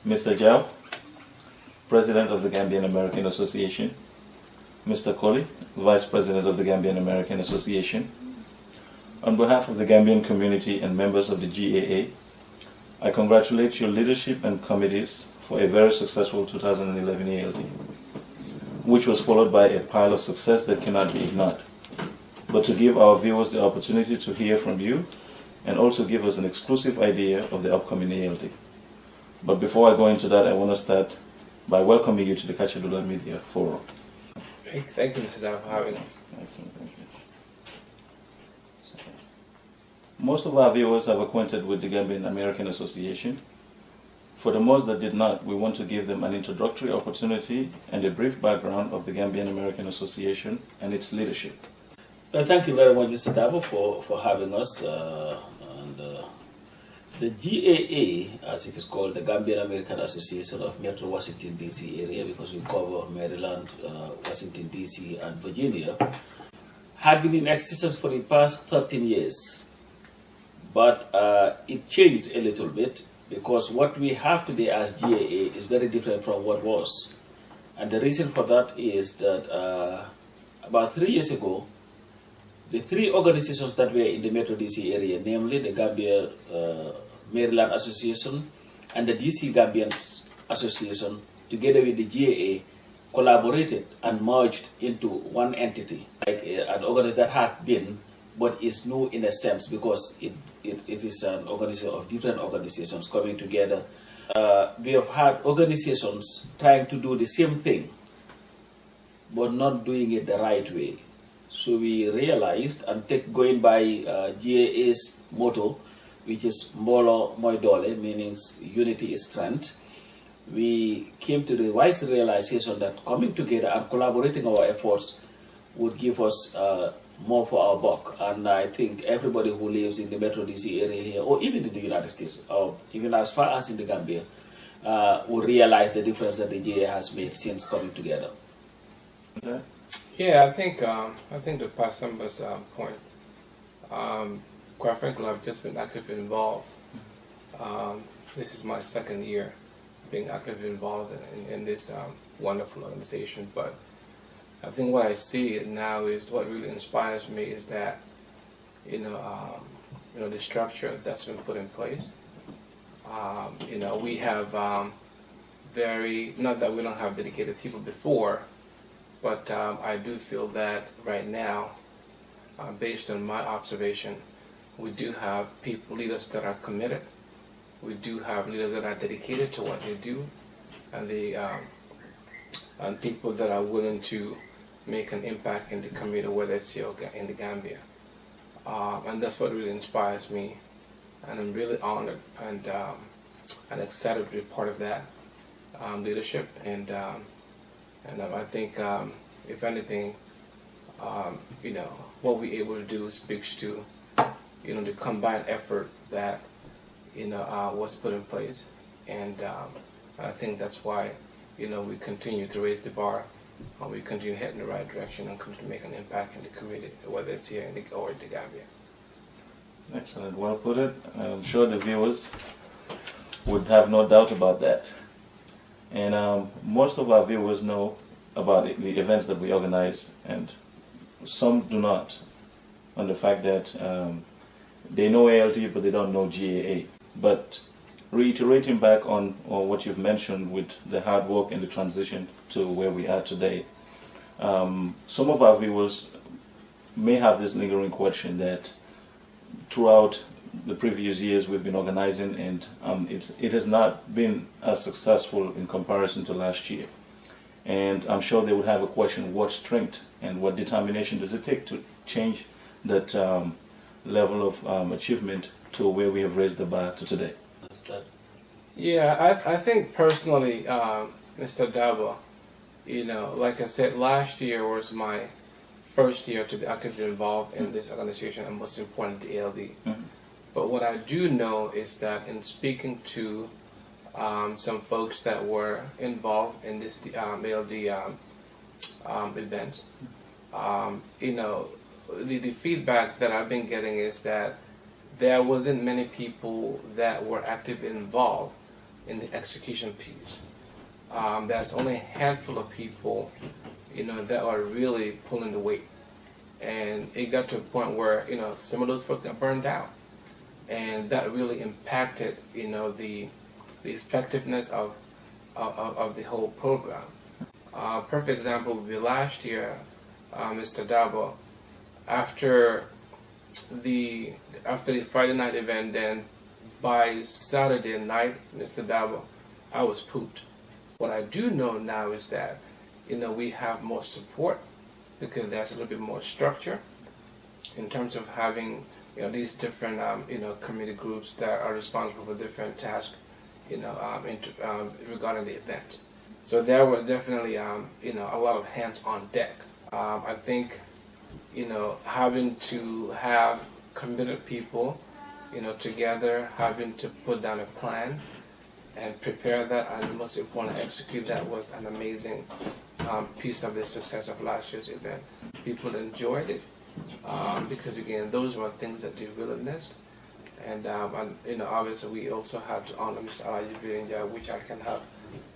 Mr. Jao, President of the Gambian American Association, Mr. Colley, Vice President of the Gambian American Association, on behalf of the Gambian community and members of the GAA, I congratulate your leadership and committees for a very successful 2011 ALD, which was followed by a pile of success that cannot be ignored. But to give our viewers the opportunity to hear from you and also give us an exclusive idea of the upcoming ALD. But before I go into that, I want to start by welcoming you to the Kachadula Media Forum. Thank you, Mr. Dow, for having us. Excellent, thank you. Most of our viewers are acquainted with the Gambian American Association. For the most that did not, we want to give them an introductory opportunity and a brief background of the Gambian American Association and its leadership. Thank you very much, Mr. Dabo, for having us. The GAA, as it is called, the Gambian American Association of Metro Washington, D.C. area, because we cover Maryland, Washington, D.C., and Virginia, had been in existence for the past 13 years. But it changed a little bit because what we have today as GAA is very different from what was. And the reason for that is that about 3 years ago, the three organizations that were in the Metro DC area, namely the Gambia Maryland Association and the DC Gambian Association, together with the GAA, collaborated and merged into one entity, like an organization that has been, but is new in a sense because it is an organization of different organizations coming together. We have had organizations trying to do the same thing, but not doing it the right way. So we realized, and going by GAA's motto, which is Mbolo Moidole, meaning unity is strength, we came to the wise realization that coming together and collaborating our efforts would give us more for our buck. And I think everybody who lives in the Metro DC area here, or even in the United States, or even as far as in the Gambia, will realize the difference that the GAA has made since coming together. Okay. Yeah, I think to pass somebody's point, quite frankly, I've just been actively involved. This is my second year being actively involved in this wonderful organization. But I think what I see now is what really inspires me is that the structure that's been put in place. We have not that we don't have dedicated people before. But I do feel that right now, based on my observation, we do have leaders that are committed. We do have leaders that are dedicated to what they do, and people that are willing to make an impact in the community, whether it's here or in the Gambia. And that's what really inspires me, and I'm really honored and excited to be part of that leadership. And I think, if anything, what we're able to do speaks to, the combined effort that, was put in place. And I think that's why, we continue to raise the bar, and we continue to head in the right direction and continue to make an impact in the community, whether it's here or in the Gambia. Excellent, well put it. I'm sure the viewers would have no doubt about that. And most of our viewers know about the events that we organize, and some do not, on the fact that they know ALT but they don't know GAA. But reiterating back on what you've mentioned with the hard work and the transition to where we are today, some of our viewers may have this lingering question that throughout the previous years we've been organizing, and it has not been as successful in comparison to last year. And I'm sure they would have a question: what strength and what determination does it take to change that level of achievement to where we have raised the bar to today? Yeah, I think personally, Mr. Dabo, like I said, last year was my first year to be actively involved in this organization, and most important, the ALD. Mm-hmm. But what I do know is that in speaking to some folks that were involved in this ALD event, the feedback that I've been getting is that there wasn't many people that were actively involved in the execution piece. There's only a handful of people, that are really pulling the weight. And it got to a point where, some of those folks got burned out. And that really impacted, the effectiveness of the whole program. Perfect example would be last year, Mr. Dabo, after the Friday night event, then by Saturday night, Mr. Dabo, I was pooped. What I do know now is that, we have more support because there's a little bit more structure in terms of having, these different, committee groups that are responsible for different tasks, regarding the event. So there were definitely, a lot of hands on deck. I think, having to have committed people, together, having to put down a plan and prepare that, and most importantly, execute that was an amazing piece of the success of last year's event. People enjoyed it because, again, those were things that they really missed. And obviously, we also had to honor Mr. Alaji Birinja, which I can have,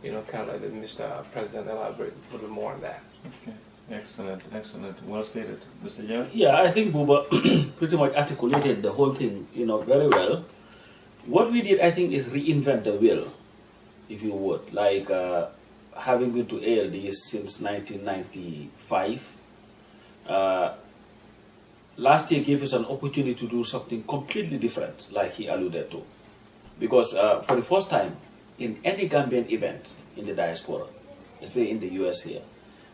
kind of like Mr. President elaborate a little more on that. Okay. Excellent. Well stated. Mr. Young? Yeah, I think Buba pretty much articulated the whole thing, very well. What we did, I think, is reinvent the wheel, if you would. Like having been to ALDs since 1995, last year gave us an opportunity to do something completely different, like he alluded to. Because for the first time in any Gambian event in the diaspora, especially in the US here,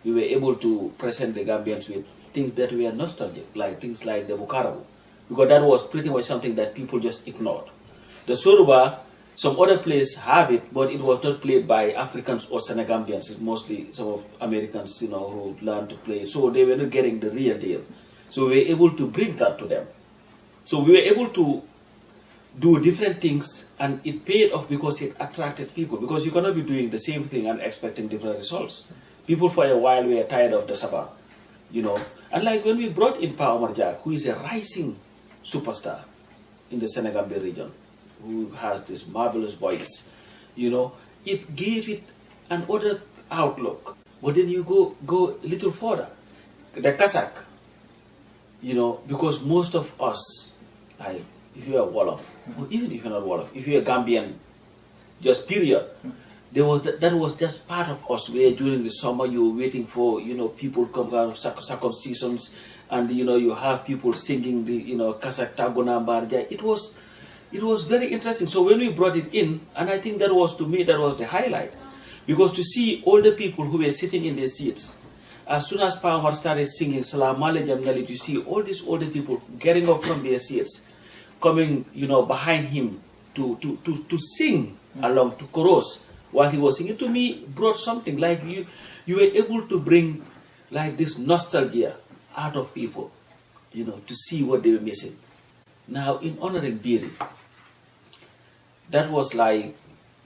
we were able to present the Gambians with things that were nostalgic, like things like the Bukarabu, because that was pretty much something that people just ignored. The Soruba, some other places have it, but it was not played by Africans or Senegambians. It's mostly some of Americans, who learned to play it. So they were not getting the real deal. So we were able to bring that to them. So we were able to do different things, and it paid off because it attracted people. Because you cannot be doing the same thing and expecting different results. People for a while were tired of the Sabah, And like when we brought in Pa Omar Jack, who is a rising superstar in the Senegambia region, who has this marvelous voice, it gave it another outlook. But then you go a little further. The Kazakh, because most of us, like if you're a Wolof, or even if you're not Wolof, if you're a Gambian, just period, that was just part of us, where during the summer you were waiting for, people come out of circumcisions, and, you have people singing the, Kazakh Tagona Barja. It was very interesting. So when we brought it in, and I think that was, to me, that was the highlight. Because to see all the people who were sitting in their seats, as soon as Pa Omar started singing Salam Alaikum Nali, to see all these older people getting up from their seats, coming, behind him to sing along, to chorus while he was singing, to me brought something. Like you were able to bring like this nostalgia out of people, to see what they were missing. Now, in honoring Biri, that was like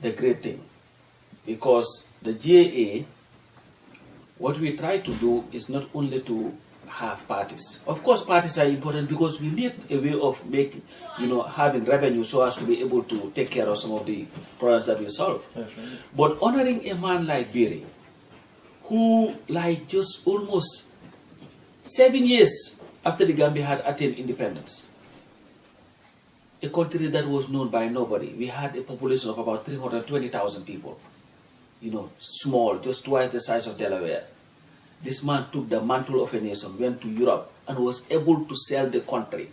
the great thing, because the GAA, what we try to do is not only to have parties. Of course, parties are important because we need a way of making, having revenue so as to be able to take care of some of the problems that we solve. That's right. But honoring a man like Biri, who like just almost 7 years after the Gambia had attained independence, a country that was known by nobody, we had a population of about 320,000 people, small, just twice the size of Delaware. This man took the mantle of a nation, went to Europe, and was able to sell the country,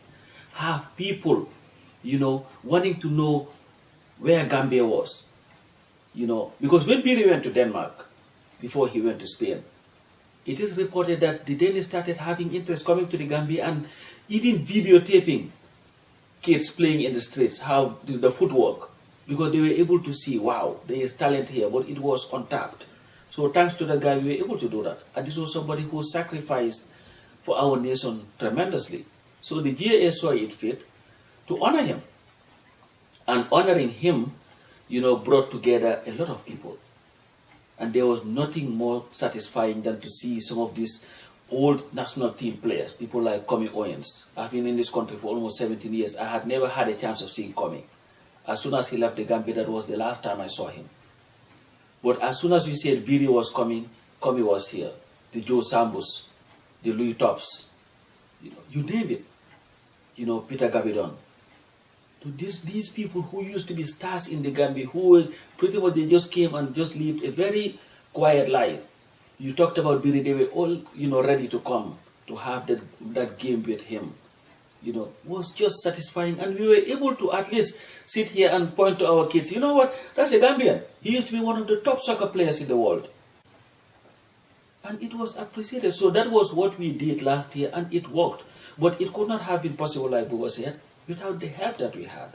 have people, wanting to know where Gambia was, because when Biri went to Denmark, before he went to Spain, it is reported that the Danish started having interest coming to the Gambia and even videotaping kids playing in the streets, how the footwork, because they were able to see, wow, there is talent here, but it was untapped. So thanks to that guy, we were able to do that. And this was somebody who sacrificed for our nation tremendously. So the GAA saw it fit to honor him. And honoring him, brought together a lot of people. And there was nothing more satisfying than to see some of these old national team players, people like Komi Owens. I've been in this country for almost 17 years. I had never had a chance of seeing Komi. As soon as he left the Gambia, that was the last time I saw him. But as soon as we said Biri was coming, Komi was here. The Joe Sambus, the Louis Tops, you name it. Peter Gabidon. These people who used to be stars in the Gambia, who were pretty much, they just came and just lived a very quiet life. You talked about Biri, they were all, ready to come to have that game with him. Was just satisfying. And we were able to at least sit here and point to our kids, you know what, that's a Gambian. He used to be one of the top soccer players in the world. And it was appreciated. So that was what we did last year, and it worked. But it could not have been possible, like Buba said, without the help that we had.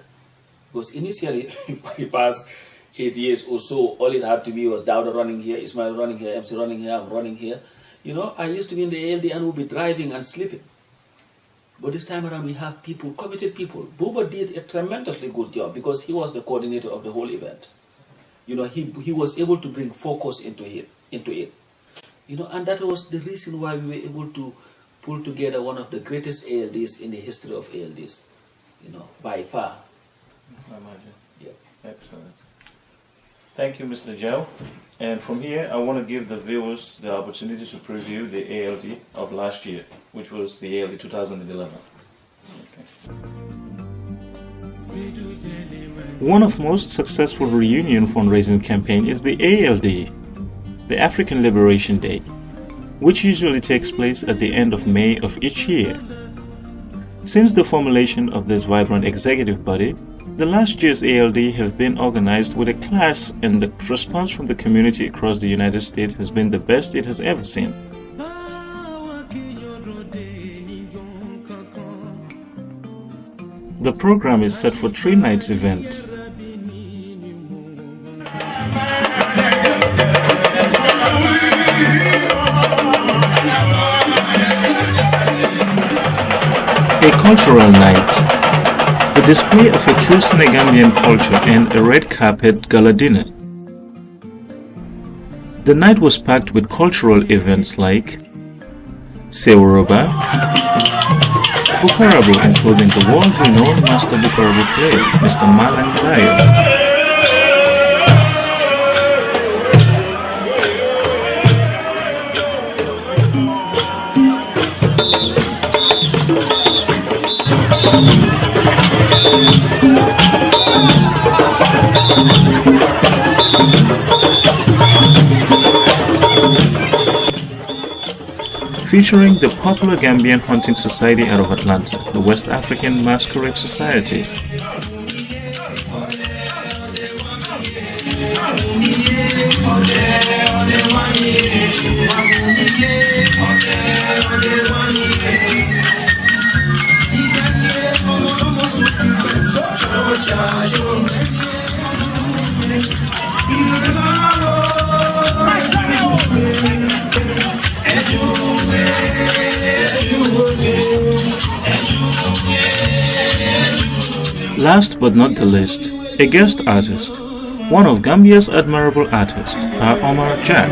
Because initially, for the past 8 years or so, all it had to be was Dawda running here, Ismail running here, MC running here, I'm running here. I used to be in the ALD and would be driving and sleeping. But this time around, we have people, committed people. Buba did a tremendously good job because he was the coordinator of the whole event. He was able to bring focus into it. And that was the reason why we were able to pull together one of the greatest ALDs in the history of ALDs, by far. I imagine. Yeah. Excellent. Thank you, Mr. Joe. And from here, I want to give the viewers the opportunity to preview the ALD of last year, which was the ALD 2011. Okay. One of most successful reunion fundraising campaign is the ALD, the African Liberation Day, which usually takes place at the end of May of each year. Since the formulation of this vibrant executive body, the last year's ALD have been organized with a class, and the response from the community across the United States has been the best it has ever seen. The program is set for 3 nights event. A cultural night, the display of a true Senegambian culture, and a red carpet gala dinner. The night was packed with cultural events like Seworoba, Bukarabo, including the world-renowned master Bukarabo player, Mr. Malang Dayo. Featuring the popular Gambian hunting society out of Atlanta, the West African Masquerade Society. Last but not the least, a guest artist, one of Gambia's admirable artists, Omar Jack.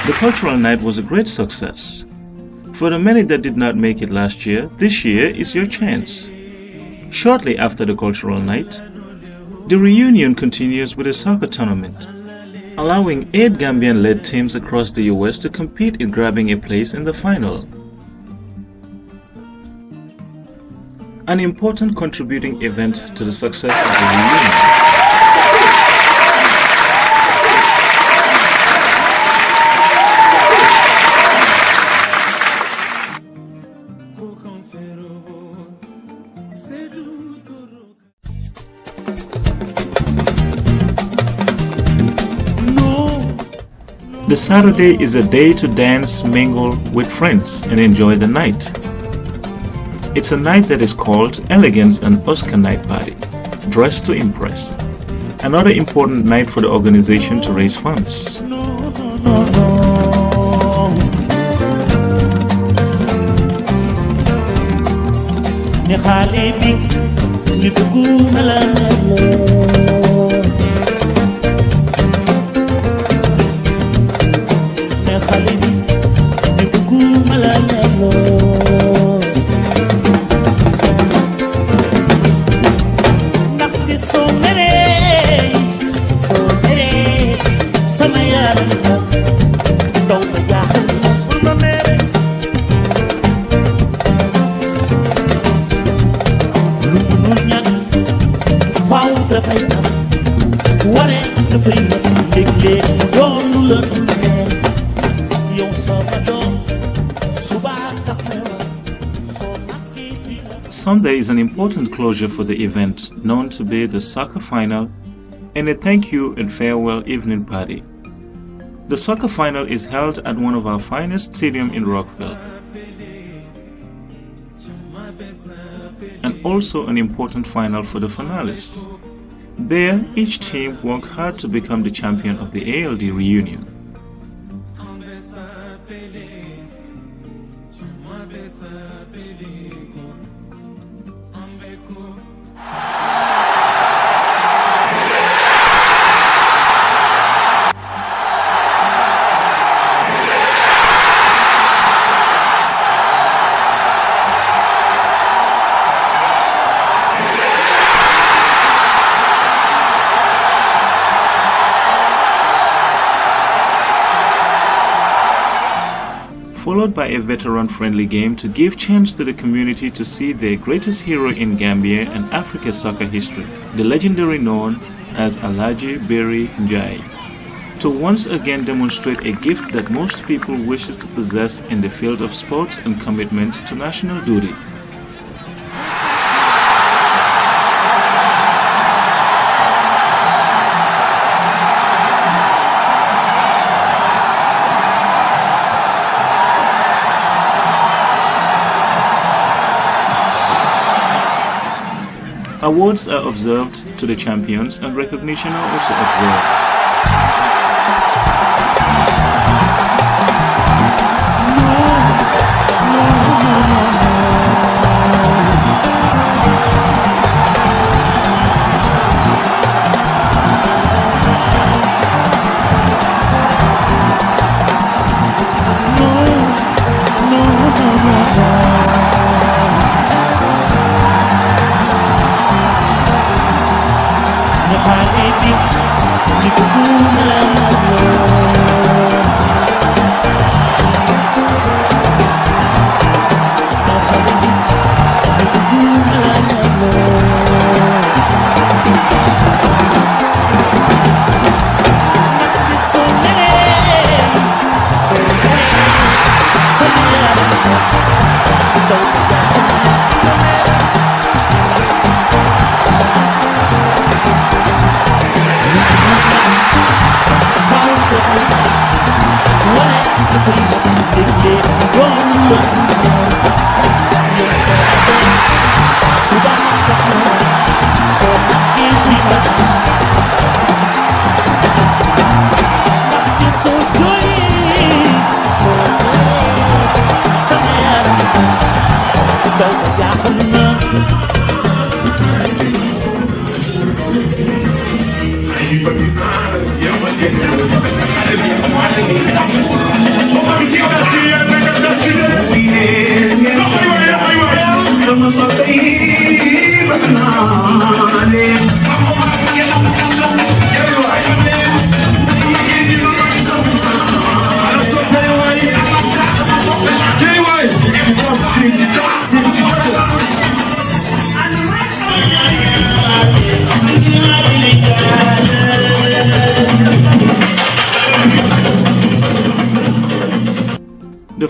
The cultural night was a great success. For the many that did not make it last year, this year is your chance. Shortly after the cultural night, the reunion continues with a soccer tournament, allowing 8 Gambian-led teams across the US to compete in grabbing a place in the final. an important contributing event to the success of the reunion. The Saturday is a day to dance, mingle with friends, and enjoy the night. It's a night that is called Elegance and Oscar Night Party, dressed to impress. Another important night for the organization to raise funds. Sunday is an important closure for the event, known to be the soccer final and a thank you and farewell evening party. The soccer final is held at one of our finest stadiums in Rockville, and also an important final for the finalists. There, each team worked hard to become the champion of the ALD reunion. Followed by a veteran-friendly game to give chance to the community to see their greatest hero in Gambia and Africa's soccer history, the legendary known as Alhaji Berry Njai, to once again demonstrate a gift that most people wishes to possess in the field of sports and commitment to national duty. Awards are observed to the champions and recognition are also observed.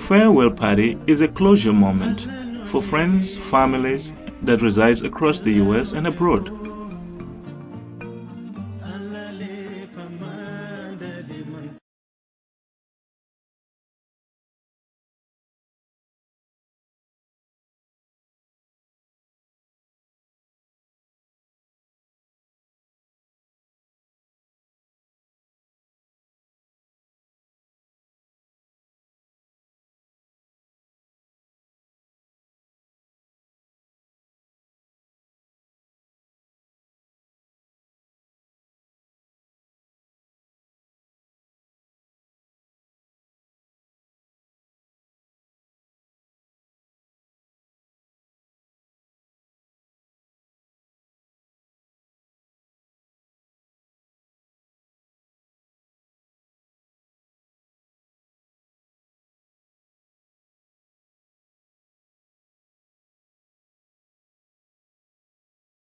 farewell party is a closure moment for friends, families that resides across the US and abroad.